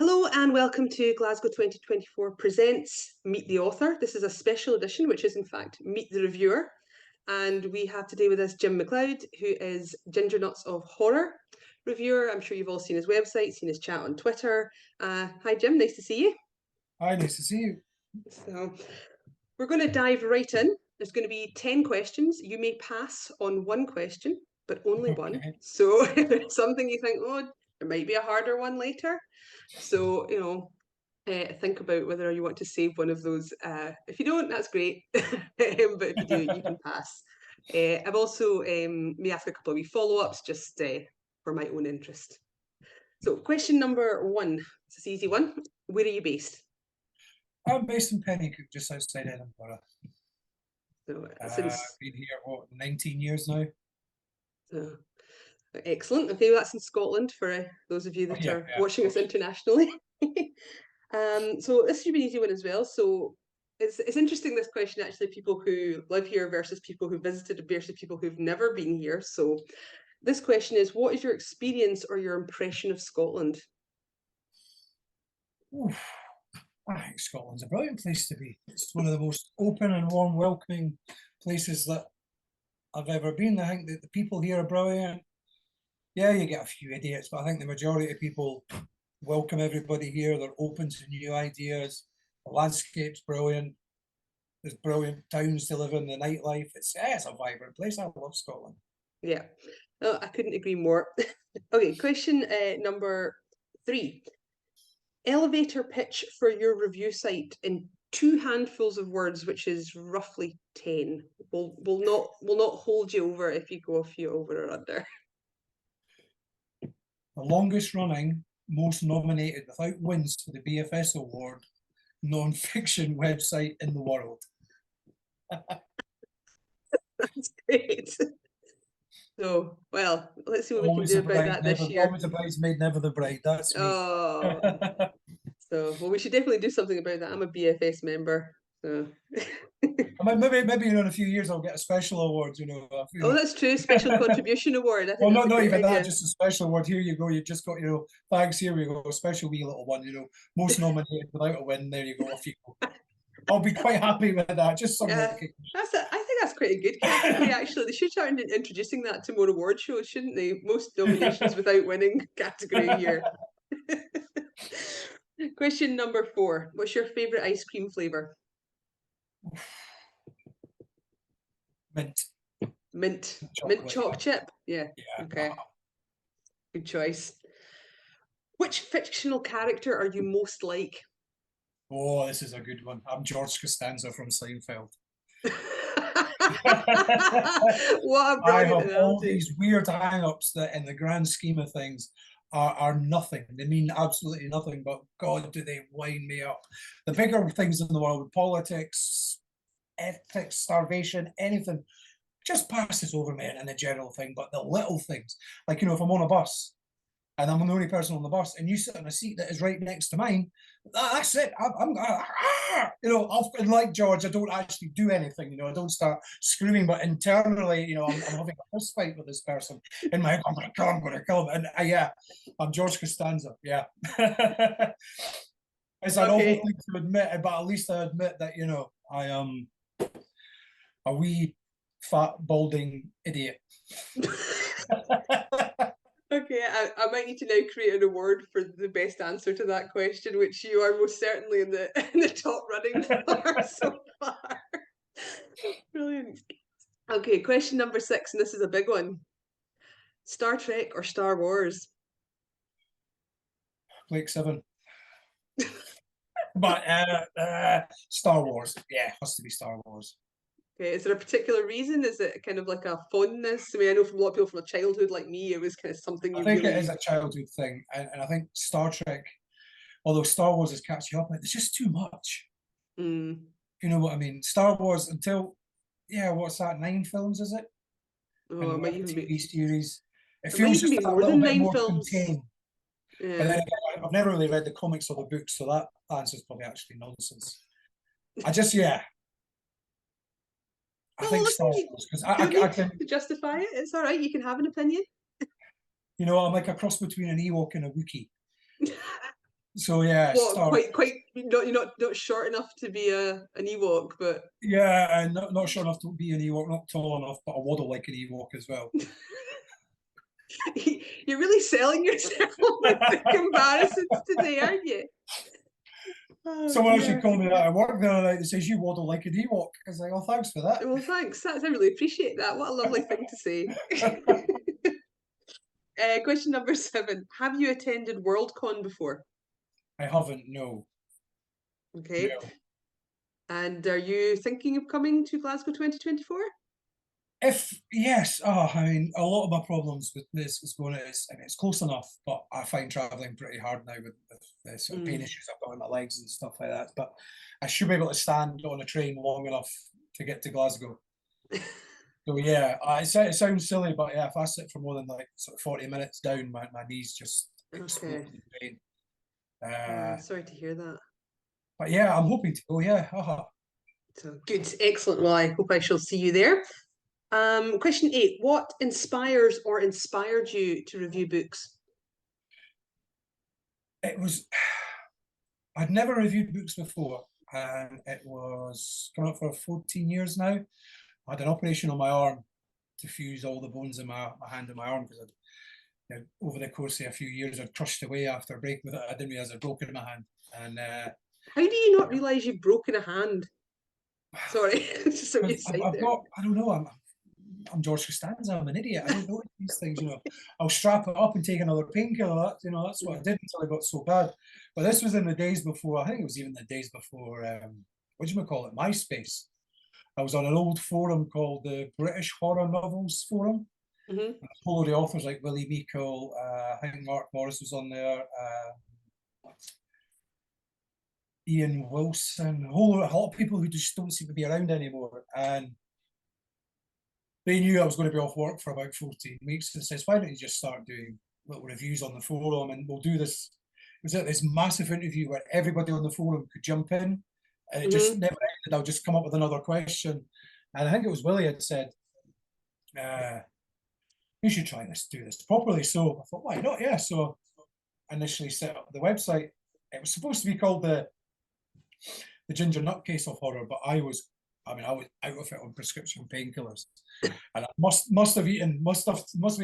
Hello and welcome to Glasgow 2024 Presents Meet the Author. This is a special edition, which is in fact Meet the Reviewer. And we have today with us Jim McLeod, who is Ginger Nuts of Horror reviewer. I'm sure you've all seen his website, seen his chat on Twitter. Hi Jim, nice to see you. Hi, nice to see you. So we're going to dive right in. There's going to be 10 questions. You may pass on one question, but only one. So if it's something you think, oh, there might be a harder one later. So, think about whether you want to save one of those. If you don't, that's great. But if you do, you can pass. I've also may ask a couple of wee follow-ups just for my own interest. So question number one, it's an easy one. Where are you based? I'm based in Pennycook, just outside Edinburgh. So, I've been here, 19 years now? Excellent. Okay, well, that's in Scotland for those of you that are watching us internationally. So this should be an easy one as well. So it's interesting, this question, actually, people who live here versus people who visited versus people who've never been here. So this question is, what is your experience or your impression of Scotland? Oof. I think Scotland's a brilliant place to be. It's one of the most open and warm, welcoming places that I've ever been. I think that the people here are brilliant. Yeah, you get a few idiots, but I think the majority of people welcome everybody here. They're open to new ideas. The landscape's brilliant. There's brilliant towns to live in, the nightlife. It's a vibrant place. I love Scotland. Yeah, no, I couldn't agree more. Okay, question number 3. Elevator pitch for your review site in 2 handfuls of words, which is roughly 10. We'll not hold you over if you go a few over or under. The longest running, most nominated without wins for the BFS award non-fiction website in the world. That's great. So, well, let's see what we can do about that this year. Always the bridesmaid, never the bride. That's me. Oh. So, well, we should definitely do something about that. I'm a BFS member. So. maybe in a few years I'll get a special award, Oh, that's true. Special contribution award. I think well, not even idea. that, just a special award. Here you go. You just got, thanks, here we go. A special wee little one, most nominated without a win. There you go. Off you go. I'll be quite happy with that. Just some recognition. I think that's quite a good category, actually. They should start introducing that to more award shows, shouldn't they? Most nominations without winning category year. Question number 4. What's your favourite ice cream flavour? Mint. Mint choc chip? Yeah. Okay. Good choice. Which fictional character are you most like? Oh, this is a good one. I'm George Costanza from Seinfeld. What a brilliant I have analogy. all these weird hang-ups that in the grand scheme of things are nothing. They mean absolutely nothing, but God, do they wind me up. The bigger things in the world, politics, ethics, starvation, anything, just passes over me in the general thing. But the little things, like, if I'm on a bus and I'm the only person on the bus and you sit in a seat that is right next to mine, that's it. I'm like George, I don't actually do anything, I don't start screaming, but internally, I'm having a fist fight with this person in my head. I'm gonna kill him. And I'm George Costanza. Yeah. It's an awful thing to admit, but at least I admit that, I am a wee fat balding idiot. Okay, I might need to now create an award for the best answer to that question, which you are most certainly in the top running for so far. Brilliant. Okay, question number 6, and this is a big one. Star Trek or Star Wars? Blake 7. But Star Wars. Yeah, has to be Star Wars. Okay, is there a particular reason? Is it kind of like a fondness? I mean, I know from a lot of people from a childhood like me, it was kind of something you it is a childhood thing. And I think Star Trek, although Star Wars has catched you up, there's just too much. Mm. You know what I mean? Star Wars until, what's that, 9 films, is it? Oh, it might even TV series. It feels just a little bit more contained. Yeah. But then I've never really read the comics or the books, so that answer is probably actually nonsense. I think Star Wars, because I can justify it. It's all right. You can have an opinion. I'm like a cross between an Ewok and a Wookiee. So yeah, What, Star. quite you're not short enough to be an Ewok, but Yeah, and not sure enough to be an Ewok, not tall enough, but I waddle like an Ewok as well. you're really selling yourself with the comparisons today, aren't you? Oh Someone actually dear. called me that at work the other night that says you waddle like an Ewok. I was like, oh, thanks for that. Well, thanks. I really appreciate that. What a lovely thing to say. Question number 7. Have you attended Worldcon before? I haven't, no. Okay. No. And are you thinking of coming to Glasgow 2024? If yes, I mean, a lot of my problems with this is going to is, I mean, it's close enough, but I find traveling pretty hard now with the sort of pain issues I've got in my legs and stuff like that. But I should be able to stand on a train long enough to get to Glasgow. So yeah, it sounds silly, but yeah, if I sit for more than like sort of 40 minutes down, my knees just explode Okay. in pain. Uh, Sorry to hear that. but yeah, I'm hoping to go. Yeah, So good, excellent. Well, I hope I shall see you there. Question 8. What inspires or inspired you to review books? it was. I'd never reviewed books before, and it was coming up for 14 years now. I had an operation on my arm to fuse all the bones in my hand and my arm because over the course of a few years I'd crushed away after a break with it. I didn't realize I'd broken my hand, and How do you not realise you've broken a hand? Sorry, just so you say I've there. got I don't know I'm George Costanza. I'm an idiot. I don't know these things. I'll strap it up and take another painkiller. That's what I did until I got so bad. But this was in the days before. I think it was even the days before. What do you call it? MySpace. I was on an old forum called the British Horror Novels Forum. Mm-hmm. I followed the authors like Willie Meikle. I think Mark Morris was on there. Ian Wilson. A lot of people who just don't seem to be around anymore. And they knew I was going to be off work for about 14 weeks and says, why don't you just start doing little reviews on the forum and we'll do this. It was like this massive interview where everybody on the forum could jump in and it just never ended. I'll just come up with another question. And I think it was Willie had said, you should try this, do this properly. So I thought, why not? Yeah. So I initially set up the website. It was supposed to be called the Ginger Nutcase of Horror, but I was out of it on prescription painkillers, and I must have been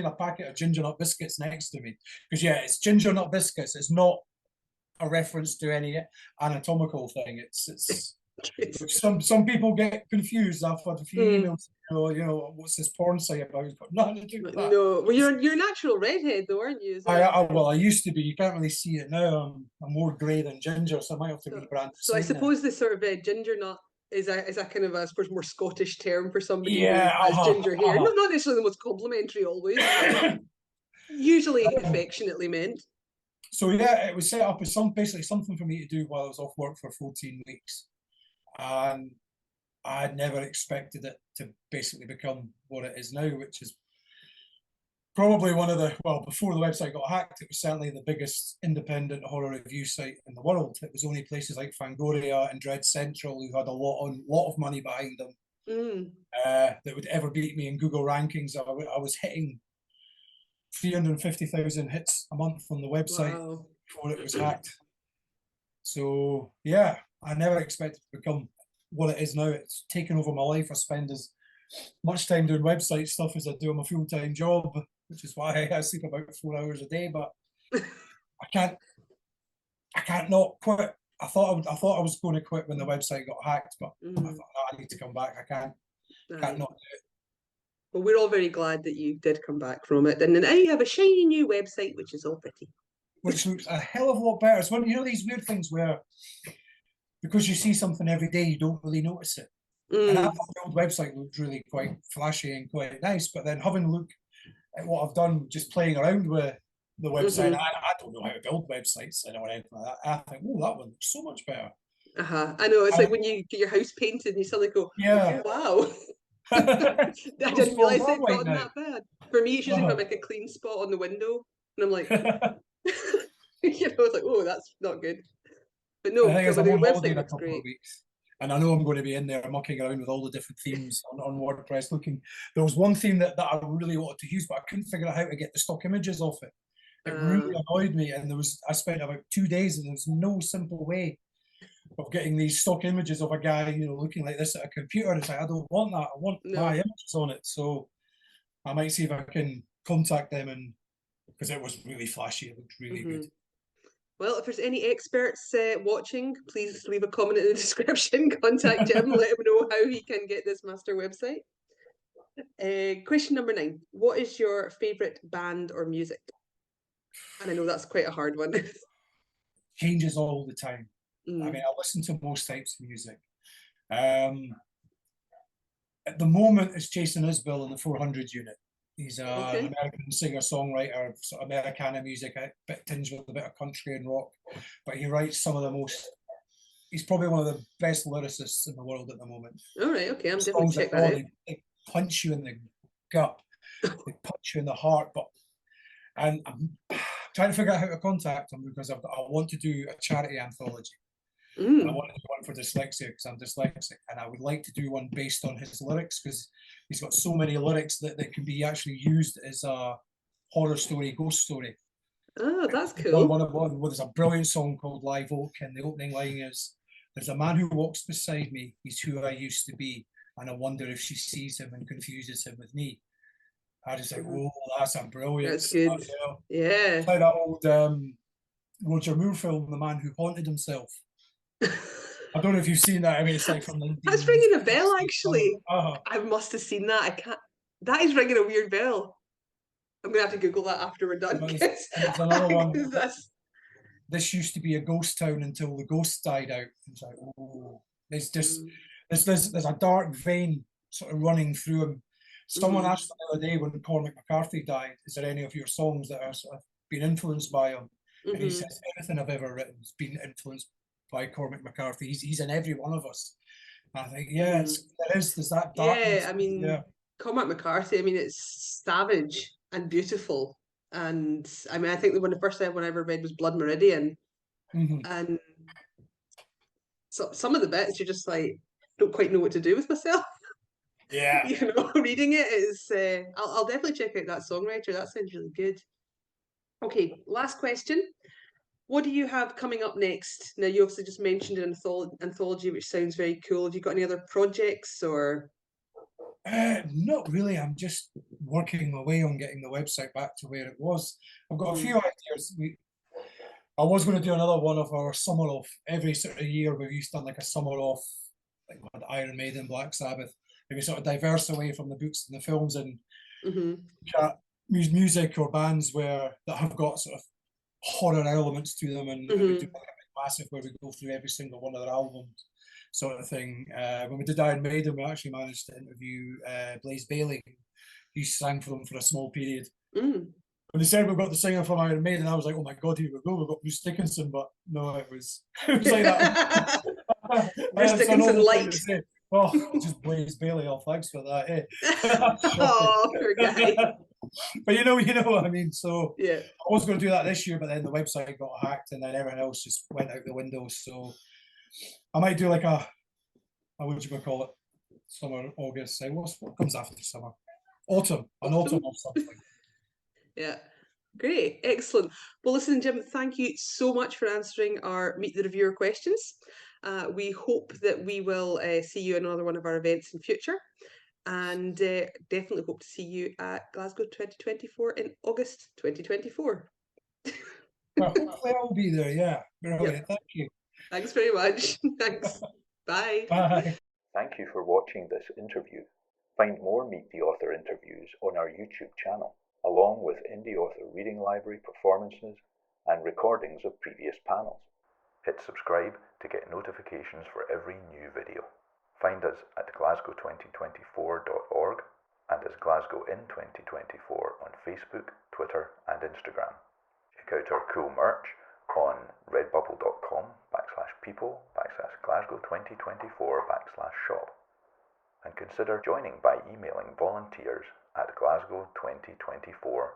a packet of ginger nut biscuits next to me because yeah, it's ginger nut biscuits. It's not a reference to any anatomical thing. It's some people get confused. I've had a few emails. What's this porn site about? It's got nothing to do with that. No, well, you're a natural redhead, though, aren't you? I used to be. You can't really see it now. I'm more grey than ginger, so I might have to rebrand. So I suppose this sort of ginger nut is a kind of I suppose more Scottish term for somebody who has ginger hair. Not necessarily the most complimentary always, but usually affectionately meant. So yeah, it was set up as basically something for me to do while I was off work for 14 weeks. And I had never expected it to basically become what it is now, which is probably before the website got hacked, it was certainly the biggest independent horror review site in the world. It was only places like Fangoria and Dread Central who had a lot of money behind them that would ever beat me in Google rankings. I was hitting 350,000 hits a month on the website before it was hacked. So yeah, I never expected to become what it is now. It's taken over my life. I spend as much time doing website stuff as I do on my full-time job, which is why I sleep about 4 hours a day. But I can't not quit. I thought I was going to quit when the website got hacked, but I thought, no, I need to come back. I can't not do it. Well, we're all very glad that you did come back from it, and now you have a shiny new website, which is all pretty. Which looks a hell of a lot better. It's one, these weird things where because you see something every day, you don't really notice it. And I thought the old website looked really quite flashy and quite nice, but then having a look at what I've done, just playing around with the website, I don't know how to build websites or anything like that. I think, oh, that one looks so much better. I know, it's like when you get your house painted and you suddenly go, oh, wow. I didn't realise it got that bad. For me, it's usually from like a clean spot on the window, and I'm like, it's like, oh, that's not good. But no, the website looks great. And I know I'm going to be in there mucking around with all the different themes on WordPress looking. There was one theme that I really wanted to use, but I couldn't figure out how to get the stock images off it. It really annoyed me, and I spent about 2 days, and there was no simple way of getting these stock images of a guy, looking like this at a computer. It's like, I don't want that. I want No. my images on it. So I might see if I can contact them, and because it was really flashy, it looked really good. Well, if there's any experts watching, please leave a comment in the description. Contact Jim, let him know how he can get this master website. Question number 9. What is your favourite band or music? And I know that's quite a hard one. Changes all the time. I mean, I listen to most types of music. At the moment, it's Jason Isbell in the 400 unit. He's an American singer-songwriter, sort of Americana music, a bit tinged with a bit of country and rock. But he writes some of the most. He's probably one of the best lyricists in the world at the moment. All right, okay, I'm definitely check that out. They punch you in the gut, they punch you in the heart. And I'm trying to figure out how to contact him because I want to do a charity anthology. And I want to do one for dyslexia because I'm dyslexic, and I would like to do one based on his lyrics because he's got so many lyrics that can be actually used as a horror story, ghost story. Oh, that's cool. There's a brilliant song called Live Oak, and the opening line is, "There's a man who walks beside me, he's who I used to be, and I wonder if she sees him and confuses him with me." I just like, oh, that's a brilliant. That's good. Yeah. It's like that old Roger Moore film, The Man Who Haunted Himself. I don't know if you've seen that. I mean, it's like from the. That's ringing a bell, actually. I must have seen that. I can't. That is ringing a weird bell. I'm gonna have to Google that after we're done. There's another one. This used to be a ghost town until the ghosts died out. It's like, oh, there's just there's a dark vein sort of running through him. Someone asked the other day when Cormac McCarthy died, "Is there any of your songs that are sort of been influenced by him?" And he says, "Everything I've ever written has been influenced by Cormac McCarthy. He's in every one of us." And I think, there's that darkness. Yeah, I mean, Cormac McCarthy. I mean, it's savage and beautiful, and I mean, I think the first one I ever read was Blood Meridian, and so some of the bits you're just like, don't quite know what to do with myself. Yeah, reading it is. I'll definitely check out that songwriter. That sounds really good. Okay, last question. What do you have coming up next? Now, you obviously just mentioned an anthology, which sounds very cool. Have you got any other projects or? Not really. I'm just working away on getting the website back to where it was. I've got a few ideas. I was going to do another one of our summer off. Every sort of year we've used to done like a summer off, like Iron Maiden, Black Sabbath. We sort of diverse away from the books and the films and music or bands that have got sort of horror elements to them, and we do like a big massive where we go through every single one of their albums, sort of thing. When we did Iron Maiden, we actually managed to interview Blaze Bayley, who sang for them for a small period. When they said we've got the singer from Iron Maiden, I was like, oh my god, here we go, we've got Bruce Dickinson, but no, it was like that. Bruce Dickinson light. Oh, just Blaze Bayley. Oh, thanks for that. Eh? Oh, poor guy. But you know what I mean. So yeah, I was going to do that this year, but then the website got hacked, and then everything else just went out the window. So I might do like a what you gonna call it? Summer, August. What comes after summer? Autumn. An autumn or something. Yeah. Great, excellent. Well, listen, Jim, thank you so much for answering our Meet the Reviewer questions. We hope that we will see you at another one of our events in future, and definitely hope to see you at Glasgow 2024 in August 2024. Well, hopefully I'll be there, yeah. Brilliant, yep. Thank you. Thanks very much. Thanks. Bye. Bye. Thank you for watching this interview. Find more Meet the Author interviews on our YouTube channel, along with Indie Author Reading Library performances and recordings of previous panels. Hit subscribe to get notifications for every new video. Find us at glasgow2024.org and as Glasgow in 2024 on Facebook, Twitter and Instagram. Check out our cool merch on redbubble.com/people/Glasgow2024/shop. And consider joining by emailing volunteers at glasgow2024